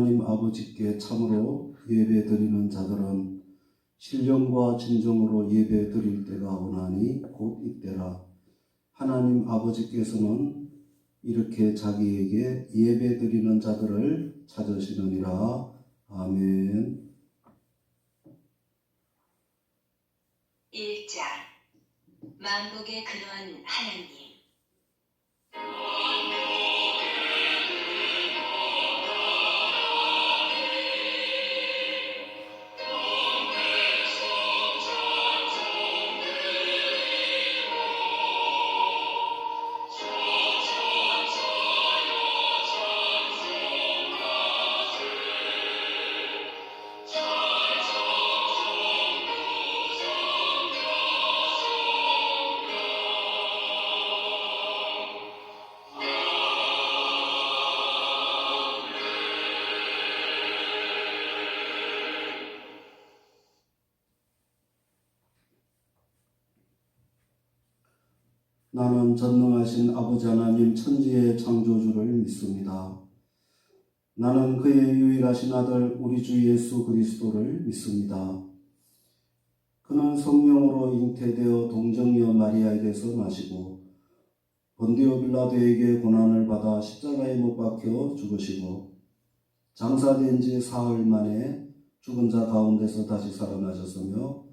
하나님 아버지께 참으로 예배드리는 자들은 신령과 진정으로 예배드릴 때가 오나니 곧 이때라. 하나님 아버지께서는 이렇게 자기에게 예배드리는 자들을 찾으시느니라. 아멘. 1장 만복의 근원 하나님. 나는 전능하신 아버지 하나님 천지의 창조주를 믿습니다. 나는 그의 유일하신 아들 우리 주 예수 그리스도를 믿습니다. 그는 성령으로 잉태되어 동정녀 마리아에게서 나시고 본디오 빌라도에게 고난을 받아 십자가에 못 박혀 죽으시고 장사된 지 사흘 만에 죽은 자 가운데서 다시 살아나셨으며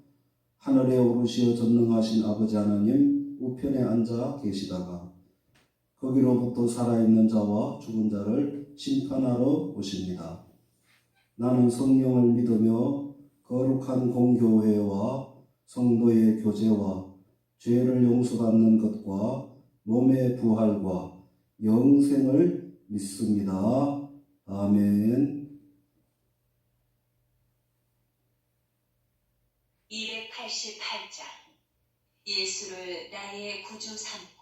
하늘에 오르시어 전능하신 아버지 하나님 우편에 앉아 계시다가 거기로부터 살아있는 자와 죽은 자를 심판하러 오십니다. 나는 성령을 믿으며 거룩한 공교회와 성도의 교제와 죄를 용서받는 것과 몸의 부활과 영생을 믿습니다. 아멘. 288장 예수를 나의 구주 삼고.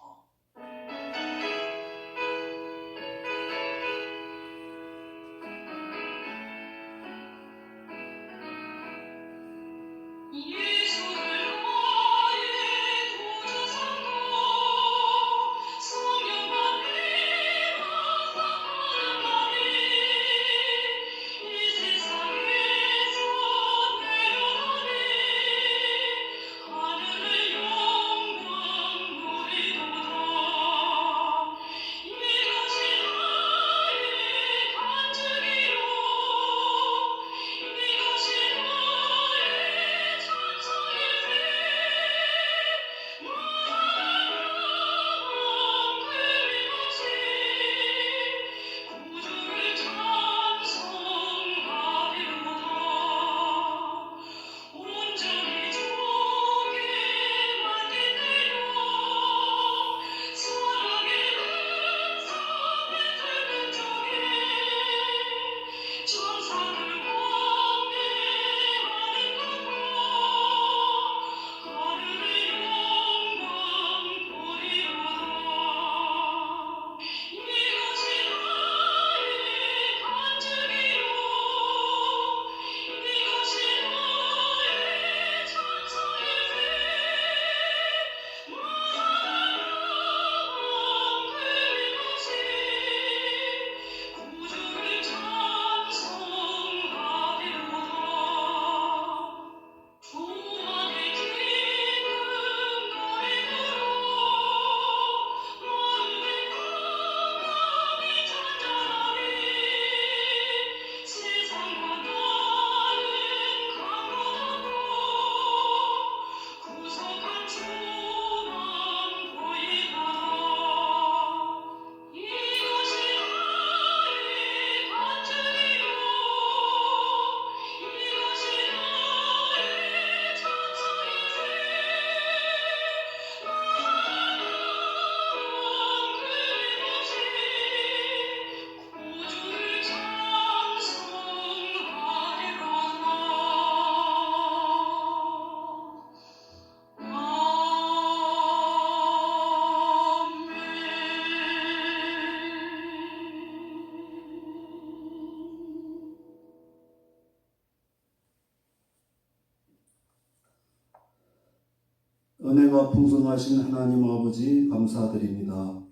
은혜가 풍성하신 하나님 아버지 감사드립니다.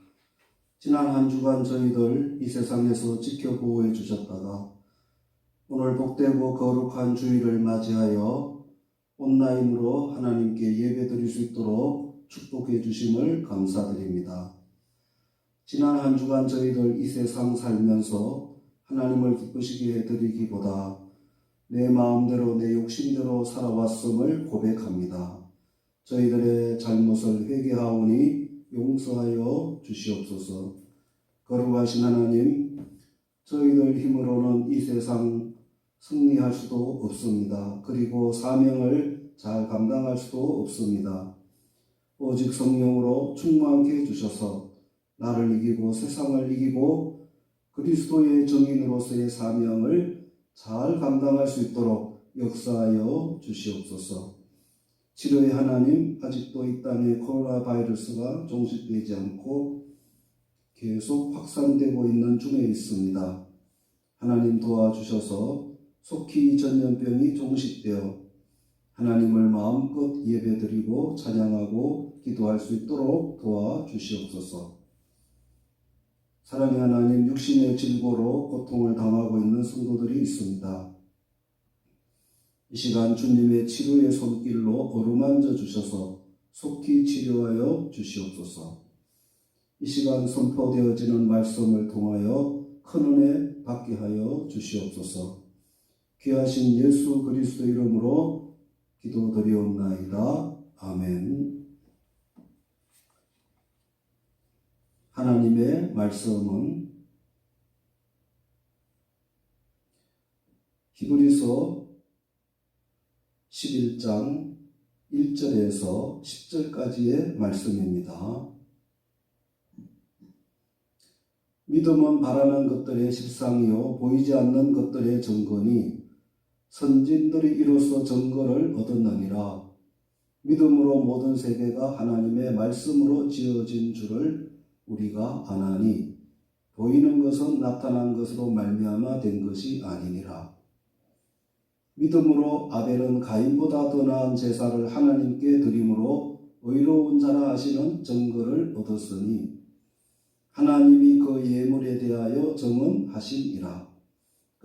지난 한 주간 저희들 이 세상에서 지켜보호해 주셨다가 오늘 복되고 거룩한 주일을 맞이하여 온라인으로 하나님께 예배드릴 수 있도록 축복해 주심을 감사드립니다. 지난 한 주간 저희들 이 세상 살면서 하나님을 기쁘시게 해드리기보다 내 마음대로 내 욕심대로 살아왔음을 고백합니다. 저희들의 잘못을 회개하오니 용서하여 주시옵소서. 거룩하신 하나님, 저희들 힘으로는 이 세상 승리할 수도 없습니다. 그리고 사명을 잘 감당할 수도 없습니다. 오직 성령으로 충만케 해주셔서 나를 이기고 세상을 이기고 그리스도의 증인으로서의 사명을 잘 감당할 수 있도록 역사하여 주시옵소서. 치료의 하나님, 아직도 이 땅에 코로나 바이러스가 종식되지 않고 계속 확산되고 있는 중에 있습니다. 하나님 도와주셔서 속히 전염병이 종식되어 하나님을 마음껏 예배드리고 찬양하고 기도할 수 있도록 도와주시옵소서. 사랑의 하나님, 육신의 질고로 고통을 당하고 있는 성도들이 있습니다. 이 시간 주님의 치료의 손길로 어루만져 주셔서 속히 치료하여 주시옵소서. 이 시간 선포되어지는 말씀을 통하여 큰 은혜 받게 하여 주시옵소서. 귀하신 예수 그리스도 이름으로 기도드리옵나이다. 아멘. 하나님의 말씀은 히브리서 11장 1절에서 10절까지의 말씀입니다. 믿음은 바라는 것들의 실상이요 보이지 않는 것들의 증거니 선진들이 이로써 증거를 얻었느니라. 믿음으로 모든 세계가 하나님의 말씀으로 지어진 줄을 우리가 아나니 보이는 것은 나타난 것으로 말미암아 된 것이 아니니라. 믿음으로 아벨은 가인보다 더 나은 제사를 하나님께 드림으로 의로운 자라 하시는 증거를 얻었으니 하나님이 그 예물에 대하여 정언하시니라.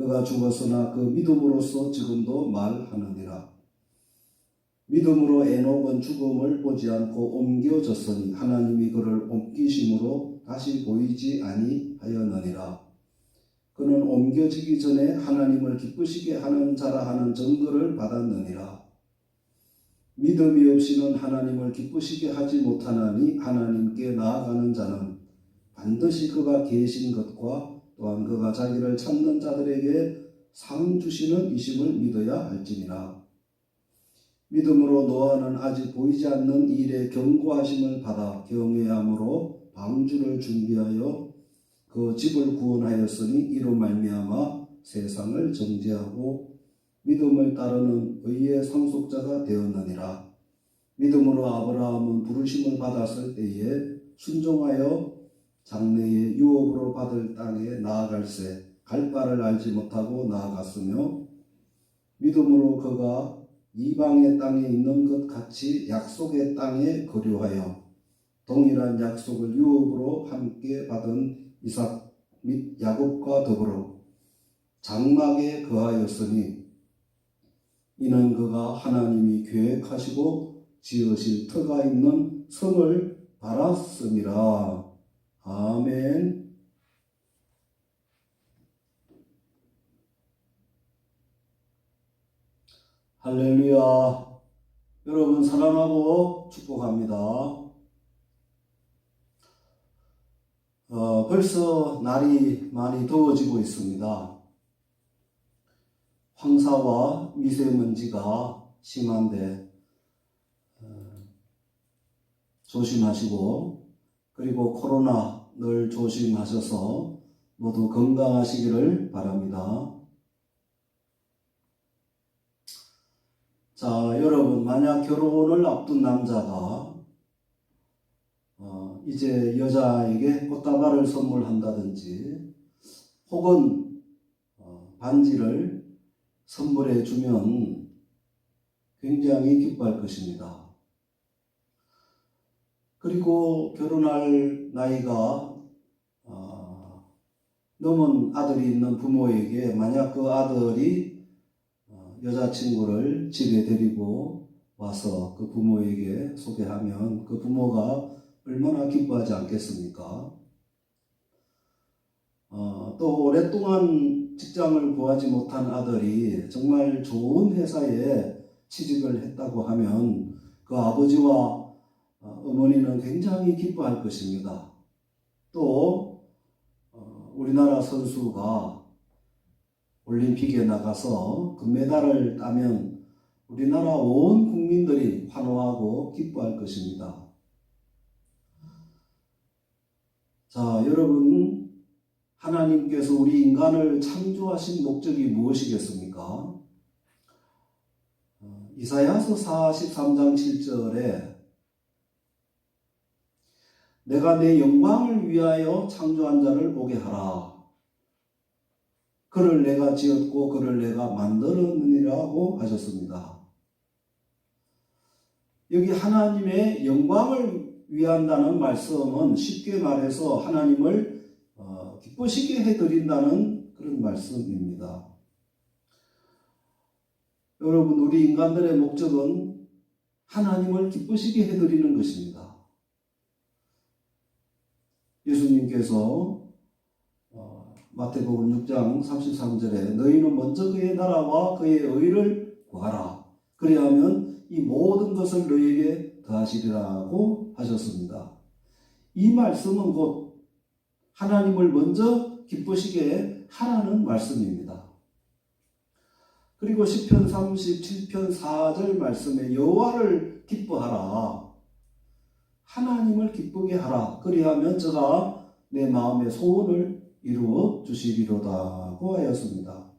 그가 죽었으나 그 믿음으로써 지금도 말하느니라. 믿음으로 에녹은 죽음을 보지 않고 옮겨졌으니 하나님이 그를 옮기심으로 다시 보이지 아니하였느니라. 그는 옮겨지기 전에 하나님을 기쁘시게 하는 자라 하는 증거를 받았느니라. 믿음이 없이는 하나님을 기쁘시게 하지 못하나니 하나님께 나아가는 자는 반드시 그가 계신 것과 또한 그가 자기를 찾는 자들에게 상 주시는 이심을 믿어야 할지니라. 믿음으로 노아는 아직 보이지 않는 일에 경고하심을 받아 경외함으로 방주를 준비하여 그 집을 구원하였으니 이로 말미암아 세상을 정죄하고 믿음을 따르는 의의 상속자가 되었느니라. 믿음으로 아브라함은 부르심을 받았을 때에 순종하여 장래의 유업으로 받을 땅에 나아갈새 갈 바를 알지 못하고 나아갔으며 믿음으로 그가 이방의 땅에 있는 것 같이 약속의 땅에 거류하여 동일한 약속을 유업으로 함께 받은 이삭 및 야곱과 더불어 장막에 거하였으니 이는 그가 하나님이 계획하시고 지으실 터가 있는 성을 바랐음이라. 아멘. 할렐루야. 여러분 사랑하고 축복합니다. 벌써 날이 많이 더워지고 있습니다. 황사와 미세먼지가 심한데 조심하시고 그리고 코로나 늘 조심하셔서 모두 건강하시기를 바랍니다. 자, 여러분 만약 결혼을 앞둔 남자가 이제 여자에게 꽃다발을 선물한다든지 혹은 반지를 선물해 주면 굉장히 기뻐할 것입니다. 그리고 결혼할 나이가 넘은 아들이 있는 부모에게 만약 그 아들이 여자친구를 집에 데리고 와서 그 부모에게 소개하면 그 부모가 얼마나 기뻐하지 않겠습니까? 또 오랫동안 직장을 구하지 못한 아들이 정말 좋은 회사에 취직을 했다고 하면 그 아버지와 어머니는 굉장히 기뻐할 것입니다. 또 우리나라 선수가 올림픽에 나가서 금메달을 따면 우리나라 온 국민들이 환호하고 기뻐할 것입니다. 자, 여러분, 하나님께서 우리 인간을 창조하신 목적이 무엇이겠습니까? 이사야서 43장 7절에 내가 내 영광을 위하여 창조한 자를 오게 하라. 그를 내가 지었고 그를 내가 만들었느니라고 하셨습니다. 여기 하나님의 영광을 위한다는 말씀은 쉽게 말해서 하나님을 기쁘시게 해드린다는 그런 말씀입니다. 여러분, 우리 인간들의 목적은 하나님을 기쁘시게 해드리는 것입니다. 예수님께서 마태복음 6장 33절에 너희는 먼저 그의 나라와 그의 의를 구하라. 그리하면 이 모든 것을 너희에게 더하시리라고 하셨습니다. 이 말씀은 곧 하나님을 먼저 기쁘시게 하라는 말씀입니다. 그리고 시편 37편 4절 말씀에 여호와를 기뻐하라. 하나님을 기쁘게 하라. 그리하면 저가 내 마음의 소원을 이루어 주시리로다고 하였습니다.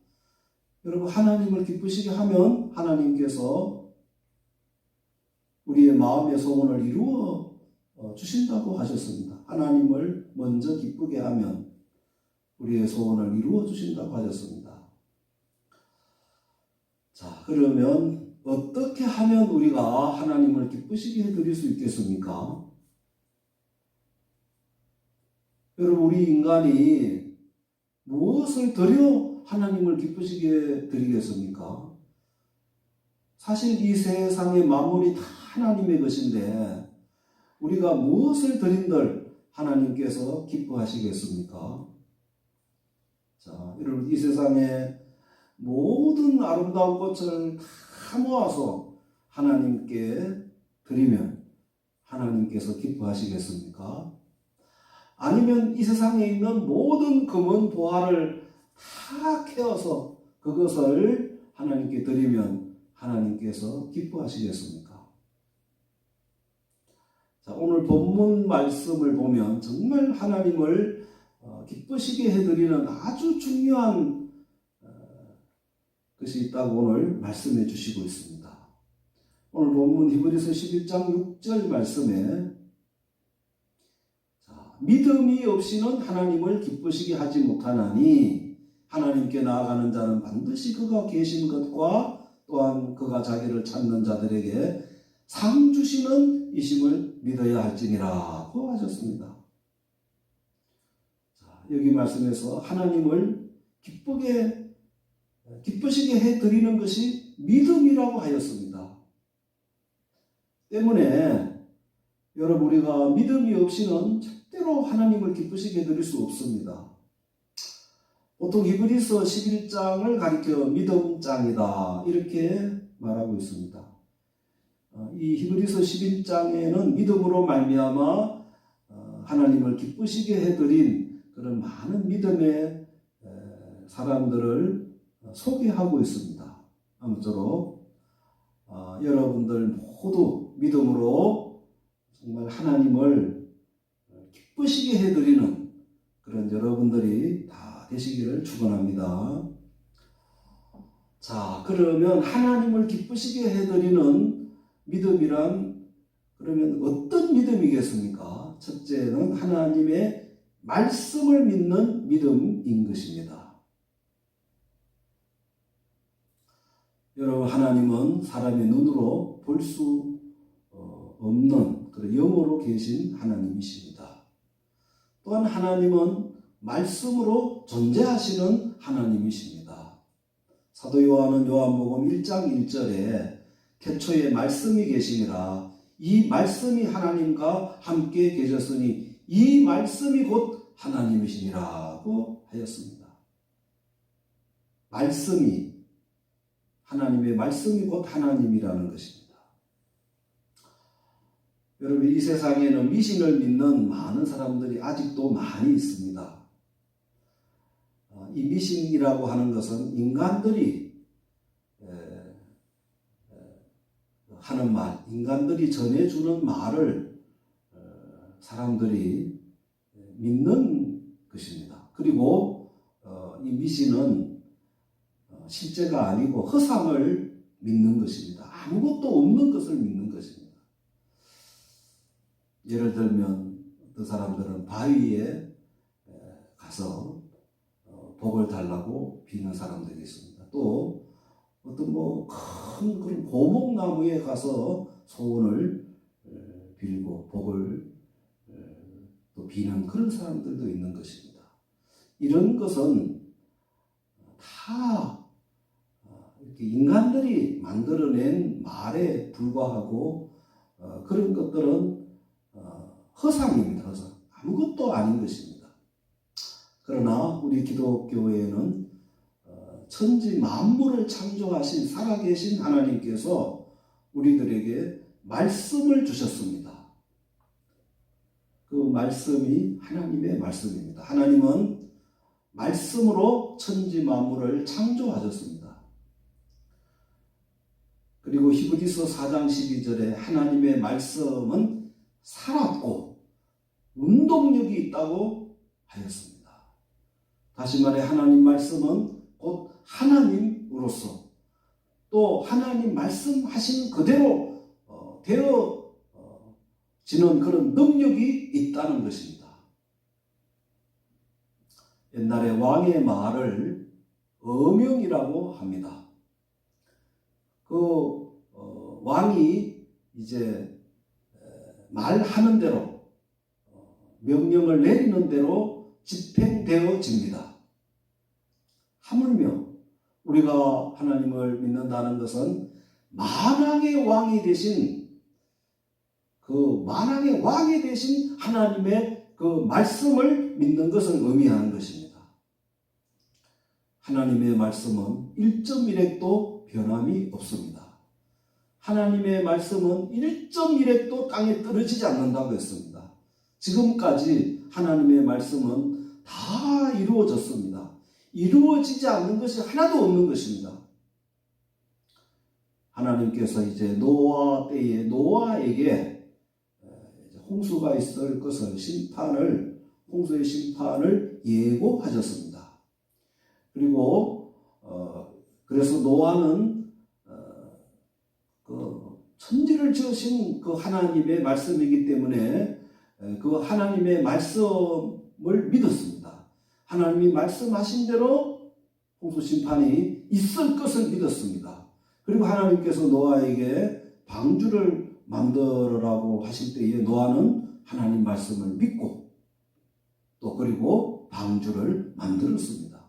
여러분, 하나님을 기쁘시게 하면 하나님께서 우리의 마음의 소원을 이루어 주신다고 하셨습니다. 하나님을 먼저 기쁘게 하면 우리의 소원을 이루어 주신다고 하셨습니다. 자, 그러면 어떻게 하면 우리가 하나님을 기쁘시게 해드릴 수 있겠습니까? 여러분, 우리 인간이 무엇을 드려 하나님을 기쁘시게 드리겠습니까? 사실 이 세상의 만물이 다 하나님의 것인데 우리가 무엇을 드린들 하나님께서 기뻐하시겠습니까? 자, 여러분, 이 세상에 모든 아름다운 것을 다 모아서 하나님께 드리면 하나님께서 기뻐하시겠습니까? 아니면 이 세상에 있는 모든 금은 보화를 다 캐어서 그것을 하나님께 드리면 하나님께서 기뻐하시겠습니까? 자, 오늘 본문 말씀을 보면 정말 하나님을 기쁘시게 해드리는 아주 중요한 것이 있다고 오늘 말씀해 주시고 있습니다. 오늘 본문 히브리서 11장 6절 말씀에 믿음이 없이는 하나님을 기쁘시게 하지 못하나니 하나님께 나아가는 자는 반드시 그가 계신 것과 또한 그가 자기를 찾는 자들에게 상 주시는 이심을 믿어야 할지니라고 하셨습니다. 자, 여기 말씀에서 하나님을 기쁘시게 해드리는 것이 믿음이라고 하였습니다. 때문에 여러분, 우리가 믿음이 없이는 절대로 하나님을 기쁘시게 해드릴 수 없습니다. 보통 히브리서 11장을 가리켜 믿음장이다 이렇게 말하고 있습니다. 이 히브리서 11장에는 믿음으로 말미암아 하나님을 기쁘시게 해드린 그런 많은 믿음의 사람들을 소개하고 있습니다. 아무쪼록 여러분들 모두 믿음으로 정말 하나님을 기쁘시게 해드리는 그런 여러분들이 다 되시기를 축원합니다. 자, 그러면 하나님을 기쁘시게 해드리는 믿음이란 그러면 어떤 믿음이겠습니까? 첫째는 하나님의 말씀을 믿는 믿음인 것입니다. 여러분, 하나님은 사람의 눈으로 볼 수 없는 그런 영으로 계신 하나님이십니다. 또한 하나님은 말씀으로 존재하시는 하나님이십니다. 사도 요한은 요한복음 1장 1절에 태초에 말씀이 계시니라 이 말씀이 하나님과 함께 계셨으니 이 말씀이 곧 하나님이시니라고 하였습니다. 말씀이 하나님의 말씀이 곧 하나님이라는 것입니다. 여러분 이 세상에는 미신을 믿는 많은 사람들이 아직도 많이 있습니다. 이 미신이라고 하는 것은 인간들이 하는 말, 인간들이 전해주는 말을 사람들이 믿는 것입니다. 그리고 이 미신은 실제가 아니고 허상을 믿는 것입니다. 아무것도 없는 것을 믿는 것입니다. 예를 들면 어떤 사람들은 바위에 가서 복을 달라고 비는 사람들이 있습니다. 또 어떤 큰 그런 고목나무에 가서 소원을 빌고 복을 또 비는 그런 사람들도 있는 것입니다. 이런 것은 다 이렇게 인간들이 만들어낸 말에 불과하고 그런 것들은 허상입니다. 허상. 아무것도 아닌 것입니다. 그러나 우리 기독교에는 천지 만물을 창조하신 살아계신 하나님께서 우리들에게 말씀을 주셨습니다. 그 말씀이 하나님의 말씀입니다. 하나님은 말씀으로 천지 만물을 창조하셨습니다. 그리고 히브리서 4장 12절에 하나님의 말씀은 살았고 운동력이 있다고 하였습니다. 다시 말해 하나님 말씀은 곧 하나님으로서 또 하나님 말씀하신 그대로 되어지는 그런 능력이 있다는 것입니다. 옛날에 왕의 말을 어명이라고 합니다. 그 왕이 이제 말하는 대로 명령을 내리는 대로 집행되어집니다. 하물며 우리가 하나님을 믿는다는 것은 만왕의 왕이 되신 하나님의 그 말씀을 믿는 것을 의미하는 것입니다. 하나님의 말씀은 1.1핵도 변함이 없습니다. 하나님의 말씀은 1.1핵도 땅에 떨어지지 않는다고 했습니다. 지금까지 하나님의 말씀은 다 이루어졌습니다. 이루어지지 않는 것이 하나도 없는 것입니다. 하나님께서 이제 노아 때에 노아에게 홍수가 있을 것을 홍수의 심판을 예고하셨습니다. 그리고 그래서 노아는 그 천지를 지으신 그 하나님의 말씀이기 때문에 그 하나님의 말씀을 믿었습니다. 하나님이 말씀하신 대로 홍수 심판이 있을 것을 믿었습니다. 그리고 하나님께서 노아에게 방주를 만들어라고 하실 때에 노아는 하나님 말씀을 믿고 또 그리고 방주를 만들었습니다.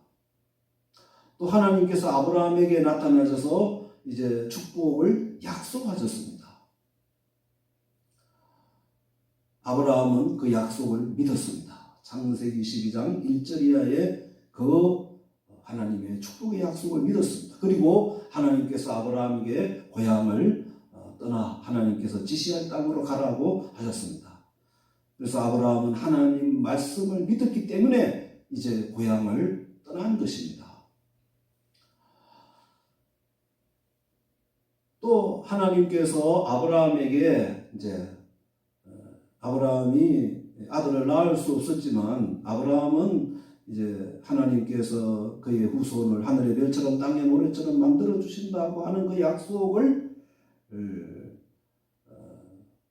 또 하나님께서 아브라함에게 나타나셔서 이제 축복을 약속하셨습니다. 아브라함은 그 약속을 믿었습니다. 창세기 22장 1절 이하에 그 하나님의 축복의 약속을 믿었습니다. 그리고 하나님께서 아브라함에게 고향을 떠나 하나님께서 지시할 땅으로 가라고 하셨습니다. 그래서 아브라함은 하나님 말씀을 믿었기 때문에 이제 고향을 떠난 것입니다. 또 하나님께서 아브라함에게 이제 아브라함이 아들을 낳을 수 없었지만 아브라함은 이제 하나님께서 그의 후손을 하늘의 별처럼 땅의 모래처럼 만들어 주신다고 하는 그 약속을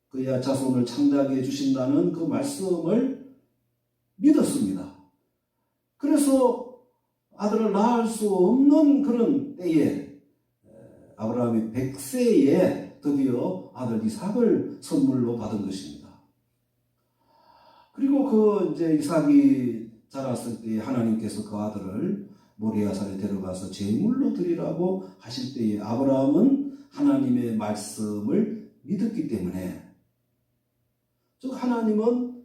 그의 자손을 창대하게 해주신다는 그 말씀을 믿었습니다. 그래서 아들을 낳을 수 없는 그런 때에 아브라함이 100세에 드디어 아들 이삭을 선물로 받은 것입니다. 그리고 그 이제 이삭이 자랐을 때 하나님께서 그 아들을 모리아산에 데려가서 제물로 드리라고 하실 때에 아브라함은 하나님의 말씀을 믿었기 때문에, 즉 하나님은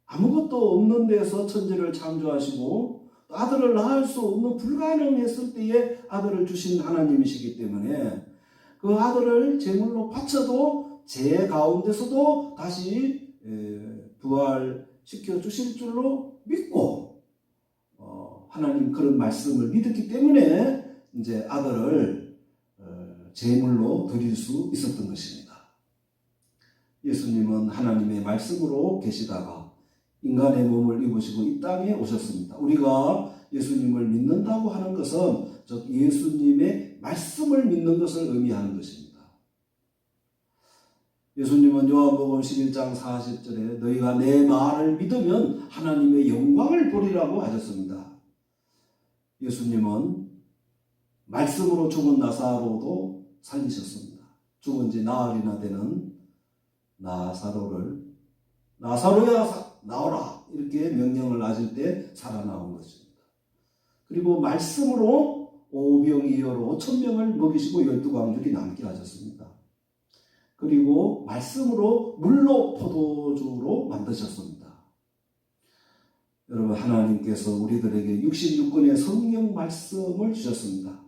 아무것도 없는 데서 천지를 창조하시고 아들을 낳을 수 없는 불가능했을 때에 아들을 주신 하나님이시기 때문에 그 아들을 제물로 바쳐도 제 가운데서도 다시 부활시켜 주실 줄로 믿고 하나님 그런 말씀을 믿었기 때문에 이제 아들을 제물로 드릴 수 있었던 것입니다. 예수님은 하나님의 말씀으로 계시다가 인간의 몸을 입으시고 이 땅에 오셨습니다. 우리가 예수님을 믿는다고 하는 것은 즉 예수님의 말씀을 믿는 것을 의미하는 것입니다. 예수님은 요한복음 11장 40절에 너희가 내 말을 믿으면 하나님의 영광을 보리라고 하셨습니다. 예수님은 말씀으로 죽은 나사로도 살리셨습니다. 죽은 지 나흘이나 되는 나사로야 나오라 이렇게 명령을 하실 때 살아나온 것입니다. 그리고 말씀으로 오병이어로 5,000명을 먹이시고 12광줄이 남게 하셨습니다. 그리고 말씀으로 물로 포도주로 만드셨습니다. 여러분, 하나님께서 우리들에게 66권의 성경 말씀을 주셨습니다.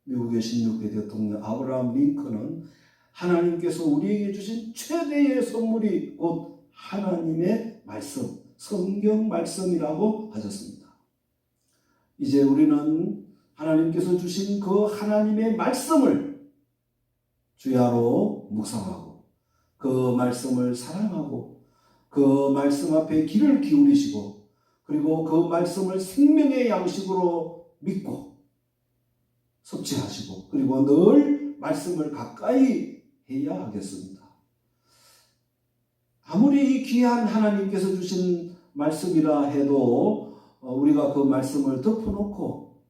미국의 16대 대통령 아브라함 링컨은 하나님께서 우리에게 주신 최대의 선물이 곧 하나님의 말씀, 성경 말씀이라고 하셨습니다. 이제 우리는 하나님께서 주신 그 하나님의 말씀을 주야로 묵상하고 그 말씀을 사랑하고 그 말씀 앞에 귀를 기울이시고 그리고 그 말씀을 생명의 양식으로 믿고 섭취하시고 그리고 늘 말씀을 가까이 해야 하겠습니다. 아무리 귀한 하나님께서 주신 말씀이라 해도 우리가 그 말씀을 덮어놓고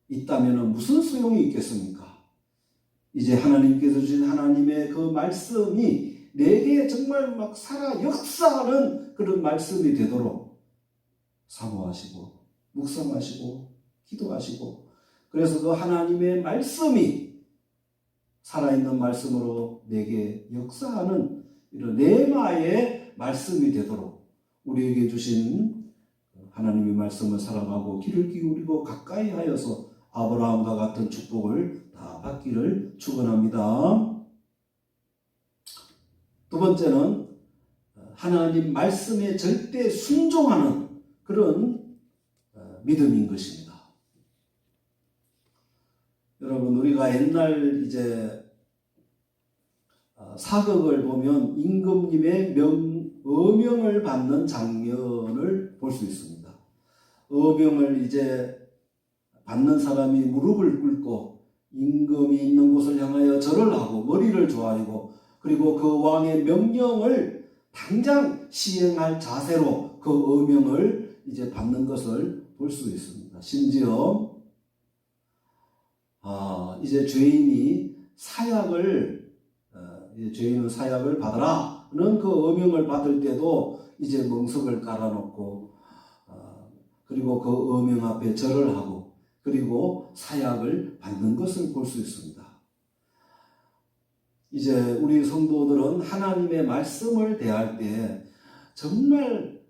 있다면 무슨 소용이 있겠습니까? 이제 하나님께서 주신 하나님의 그 말씀이 내게 정말 막 살아 역사하는 그런 말씀이 되도록 사모하시고 묵상하시고 기도하시고 그래서 그 하나님의 말씀이 살아있는 말씀으로 내게 역사하는 이런 레마의 말씀이 되도록 우리에게 주신 하나님의 말씀을 사랑하고 귀를 기울이고 가까이 하여서 아브라함과 같은 축복을 다 받기를 축원합니다. 두 번째는 하나님 말씀에 절대 순종하는 그런 믿음인 것입니다. 여러분, 우리가 옛날 이제 사극을 보면 임금님의 어명을 받는 장면을 볼 수 있습니다. 어명을 이제 받는 사람이 무릎을 꿇고 임금이 있는 곳을 향하여 절을 하고 머리를 조아리고 그리고 그 왕의 명령을 당장 시행할 자세로 그 어명을 이제 받는 것을 볼 수 있습니다. 심지어 이제 죄인은 사약을 받으라는 그 어명을 받을 때도 이제 멍석을 깔아놓고 그리고 그 어명 앞에 절을 하고 그리고 사약을 받는 것을 볼 수 있습니다. 이제 우리 성도들은 하나님의 말씀을 대할 때 정말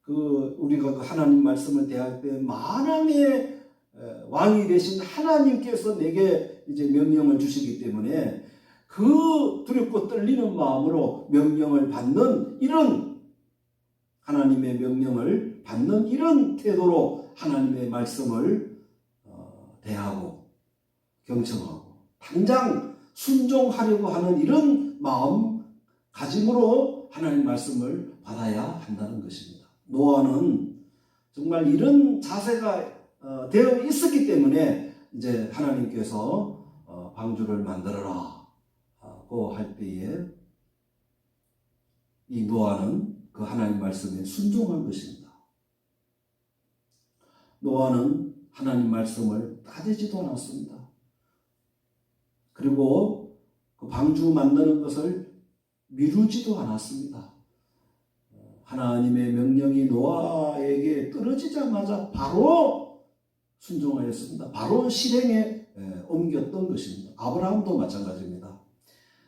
우리가 그 하나님 말씀을 대할 때 만왕의 왕이 되신 하나님께서 내게 이제 명령을 주시기 때문에 그 두렵고 떨리는 마음으로 명령을 받는 이런 하나님의 명령을 받는 이런 태도로 하나님의 말씀을 대하고 경청하고 당장 순종하려고 하는 이런 마음가짐으로 하나님 말씀을 받아야 한다는 것입니다. 노아는 정말 이런 자세가 되어 있었기 때문에 이제 하나님께서 방주를 만들어라고 할 때에 이 노아는 그 하나님 말씀에 순종한 것입니다. 노아는 하나님 말씀을 따지지도 않았습니다. 그리고 그 방주 만드는 것을 미루지도 않았습니다. 하나님의 명령이 노아에게 떨어지자마자 바로 순종하였습니다. 바로 실행에 옮겼던 것입니다. 아브라함도 마찬가지입니다.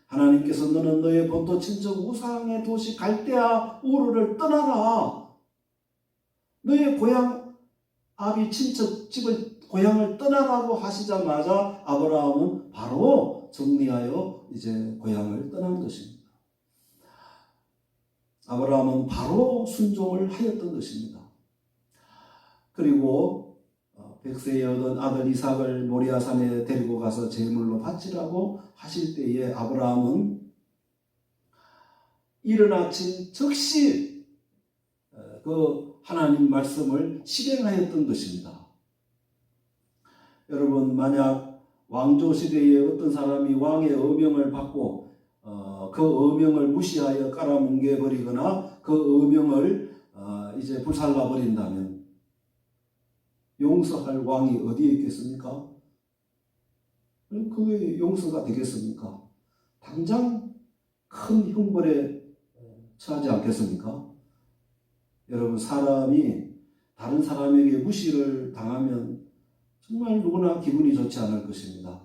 하나님께서 너는 너의 본토 친척 우상의 도시 갈대아 우르를 떠나라. 너의 고향 아비 친척 집을 고향을 떠나라고 하시자마자 아브라함은 바로 정리하여 이제 고향을 떠난 것입니다. 아브라함은 바로 순종을 하였던 것입니다. 그리고 100세에 얻은 아들 이삭을 모리아산에 데리고 가서 제물로 바치라고 하실 때에 아브라함은 이른 아침 즉시 그 하나님 말씀을 실행하였던 것입니다. 여러분, 만약 왕조 시대에 어떤 사람이 왕의 어명을 받고 그 어명을 무시하여 깔아뭉개 버리거나 그 어명을 이제 불살라 버린다면 용서할 왕이 어디에 있겠습니까? 그게 용서가 되겠습니까? 당장 큰 형벌에 처하지 않겠습니까? 여러분, 사람이 다른 사람에게 무시를 당하면 정말 누구나 기분이 좋지 않을 것입니다.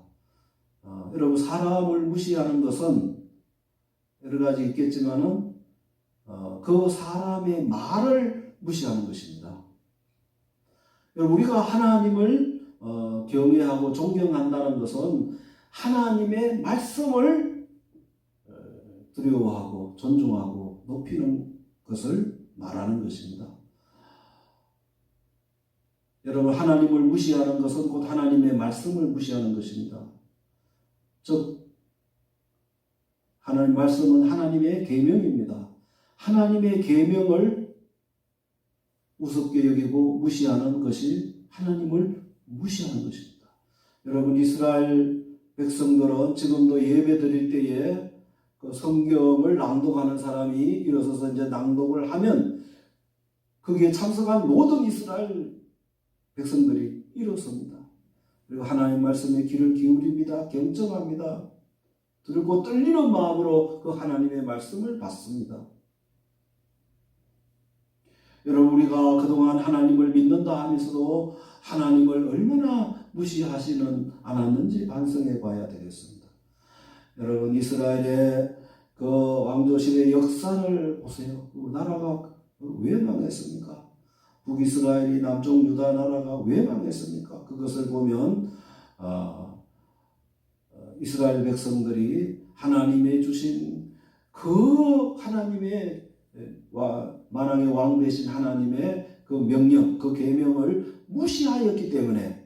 여러분, 사람을 무시하는 것은 여러 가지 있겠지만은 그 사람의 말을 무시하는 것입니다. 여러분, 우리가 하나님을 경외하고 존경한다는 것은 하나님의 말씀을 두려워하고 존중하고 높이는 것을 말하는 것입니다. 여러분, 하나님을 무시하는 것은 곧 하나님의 말씀을 무시하는 것입니다. 즉, 하나님 말씀은 하나님의 계명입니다. 하나님의 계명을 우습게 여기고 무시하는 것이 하나님을 무시하는 것입니다. 여러분, 이스라엘 백성들은 지금도 예배 드릴 때에 그 성경을 낭독하는 사람이 일어서서 이제 낭독을 하면 거기에 참석한 모든 이스라엘 백성들이 일어섭니다. 그리고 하나님 말씀에 귀를 기울입니다. 경청합니다. 들고 떨리는 마음으로 그 하나님의 말씀을 받습니다. 여러분, 우리가 그동안 하나님을 믿는다 하면서도 하나님을 얼마나 무시하시는 않았는지 반성해 봐야 되겠습니다. 여러분, 이스라엘의 그 왕조시대의 역사를 보세요. 그 나라가 왜 망했습니까? 북이스라엘이 남쪽 유다 나라가 왜 망했습니까? 그것을 보면 이스라엘 백성들이 하나님의 주신 그 하나님의 만왕의 왕 되신 하나님의 그 명령, 그 계명을 무시하였기 때문에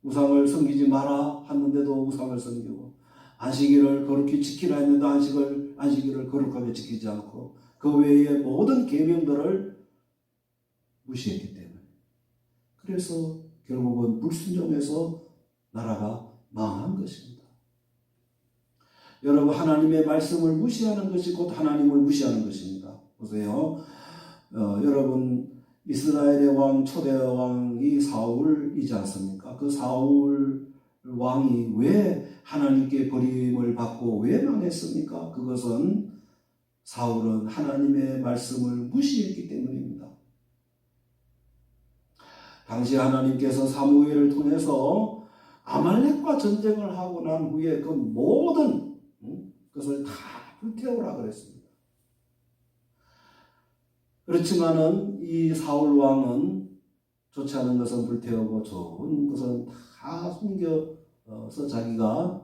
우상을 섬기지 마라 하는데도 우상을 섬기고, 안식일을 거룩히 지키라 했는데 안식일을 거룩하게 지키지 않고 그 외의 모든 계명들을 무시했기 때문에, 그래서 결국은 불순종해서 나라가 망한 것입니다. 여러분, 하나님의 말씀을 무시하는 것이 곧 하나님을 무시하는 것입니다. 보세요. 여러분, 이스라엘의 왕, 초대 왕이 사울이지 않습니까? 그 사울 왕이 왜 하나님께 버림을 받고 왜 망했습니까? 그것은 사울은 하나님의 말씀을 무시했기 때문입니다. 당시 하나님께서 사무엘을 통해서 아말렉과 전쟁을 하고 난 후에 그 모든 것을 다 불태우라 그랬습니다. 그렇지만은 이 사울 왕은 좋지 않은 것은 불태우고 좋은 것은 다 숨겨서 자기가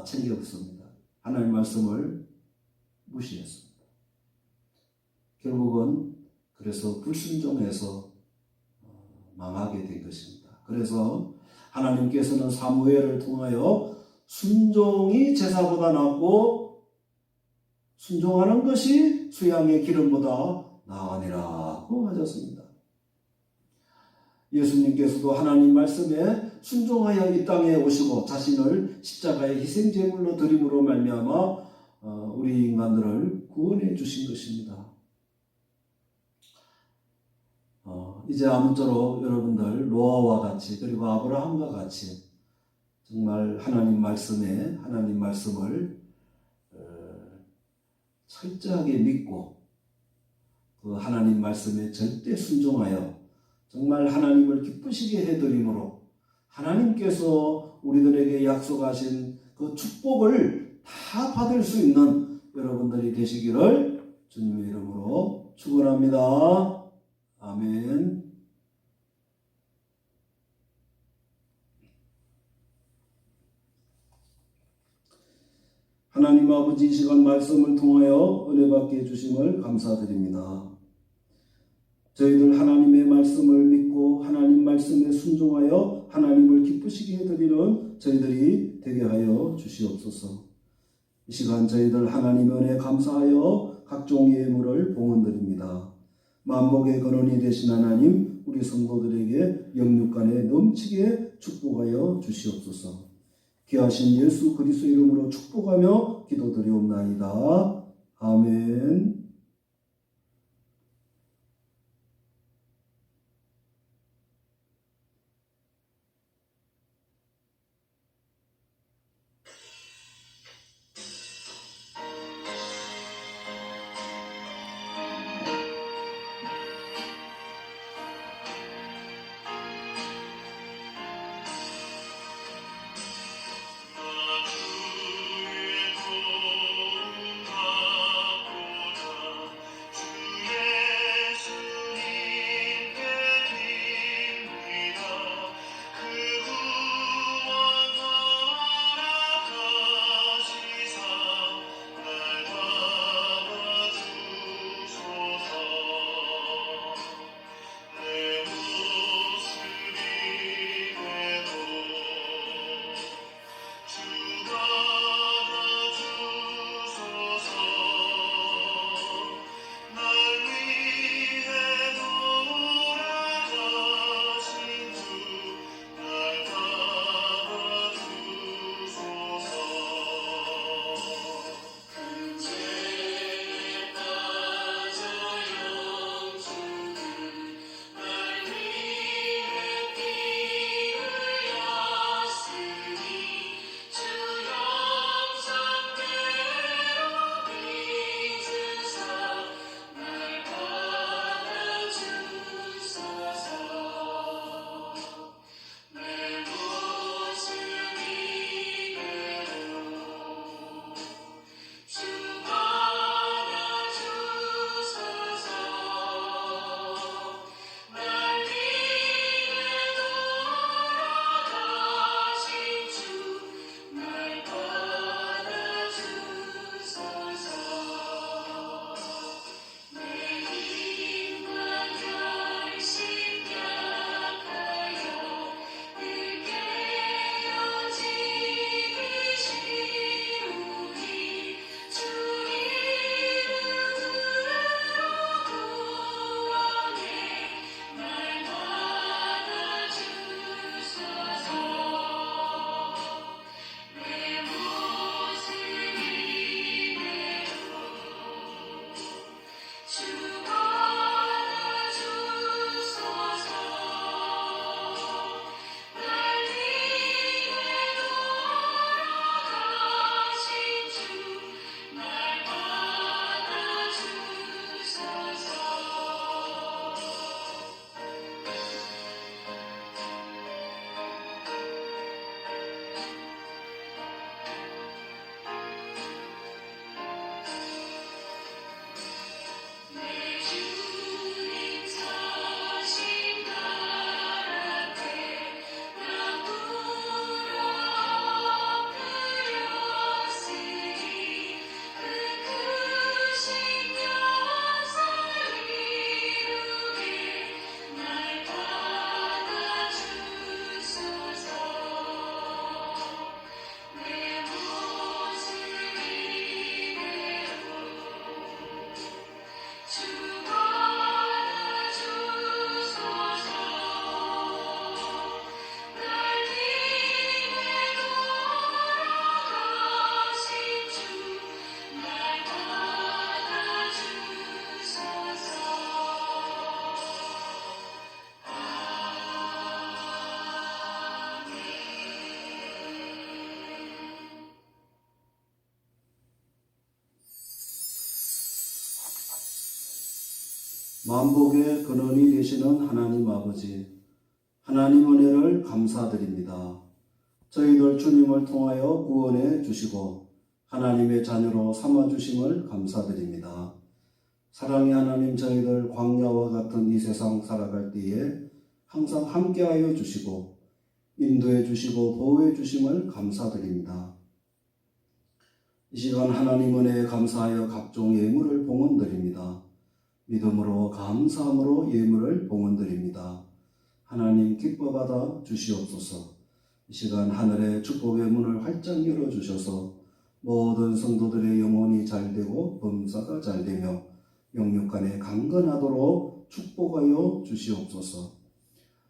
챙겼습니다. 하나님의 말씀을 무시했습니다. 결국은 그래서 불순종해서 망하게 된 것입니다. 그래서 하나님께서는 사무엘을 통하여 순종이 제사보다 낫고 순종하는 것이 수양의 기름보다 나으니라고 하셨습니다. 예수님께서도 하나님 말씀에 순종하여 이 땅에 오시고 자신을 십자가의 희생제물로 드림으로 말미암아 우리 인간들을 구원해 주신 것입니다. 이제 아무쪼록 여러분들 노아와 같이, 그리고 아브라함과 같이 정말 하나님 말씀을 철저하게 믿고 그 하나님 말씀에 절대 순종하여 정말 하나님을 기쁘시게 해드림으로 하나님께서 우리들에게 약속하신 그 축복을 다 받을 수 있는 여러분들이 되시기를 주님의 이름으로 축원합니다. 아멘. 하나님 아버지, 이 시간 말씀을 통하여 은혜 받게 해주심을 감사드립니다. 저희들 하나님의 말씀을 믿고 하나님 말씀에 순종하여 하나님을 기쁘시게 해드리는 저희들이 되게 하여 주시옵소서. 이 시간 저희들 하나님 은혜 감사하여 각종 예물을 봉헌드립니다. 만복의 근원이 되신 하나님, 우리 성도들에게 영육간에 넘치게 축복하여 주시옵소서. 귀하신 예수 그리스도 이름으로 축복하며 기도드리옵나이다. 아멘. 만복의 근원이 되시는 하나님 아버지, 하나님 은혜를 감사드립니다. 저희들 주님을 통하여 구원해 주시고 하나님의 자녀로 삼아주심을 감사드립니다. 사랑의 하나님, 저희들 광야와 같은 이 세상 살아갈 때에 항상 함께하여 주시고 인도해 주시고 보호해 주심을 감사드립니다. 이 시간 하나님 은혜에 감사하여 각종 예물을 봉헌드립니다. 믿음으로 감사함으로 예물을 봉헌드립니다. 하나님 기뻐 받아 주시옵소서. 이 시간 하늘의 축복의 문을 활짝 열어주셔서 모든 성도들의 영혼이 잘되고 범사가 잘되며 영육간에 강건하도록 축복하여 주시옵소서.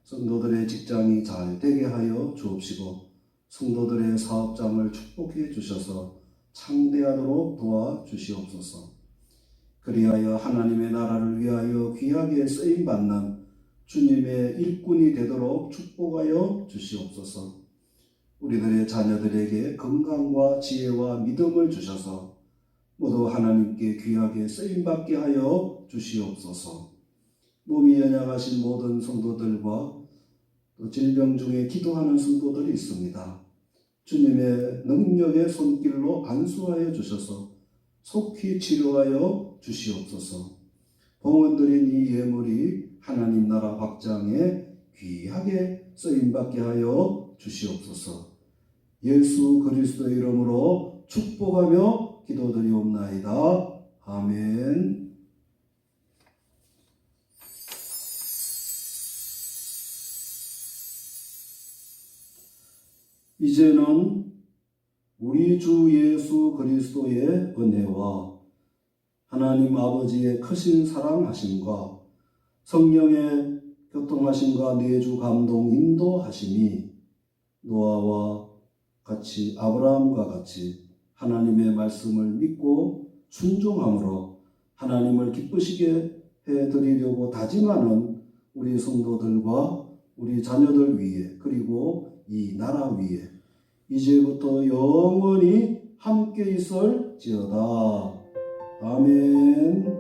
성도들의 직장이 잘되게 하여 주옵시고 성도들의 사업장을 축복해 주셔서 창대하도록 도와주시옵소서. 그리하여 하나님의 나라를 위하여 귀하게 쓰임받는 주님의 일꾼이 되도록 축복하여 주시옵소서. 우리들의 자녀들에게 건강과 지혜와 믿음을 주셔서 모두 하나님께 귀하게 쓰임받게 하여 주시옵소서. 몸이 연약하신 모든 성도들과 또 질병 중에 기도하는 성도들이 있습니다. 주님의 능력의 손길로 안수하여 주셔서 속히 치료하여 주시옵소서. 봉헌드린 이 예물이 하나님 나라 확장에 귀하게 쓰임받게 하여 주시옵소서. 예수 그리스도의 이름으로 축복하며 기도드리옵나이다. 아멘. 이제는 우리 주 예수 그리스도의 은혜와 하나님 아버지의 크신 사랑하심과 성령의 교통하심과 내주 감동 인도하심이 노아와 같이 아브라함과 같이 하나님의 말씀을 믿고 순종함으로 하나님을 기쁘시게 해드리려고 다짐하는 우리 성도들과 우리 자녀들 위에 그리고 이 나라 위에 이제부터 영원히 함께 있을지어다. 아멘.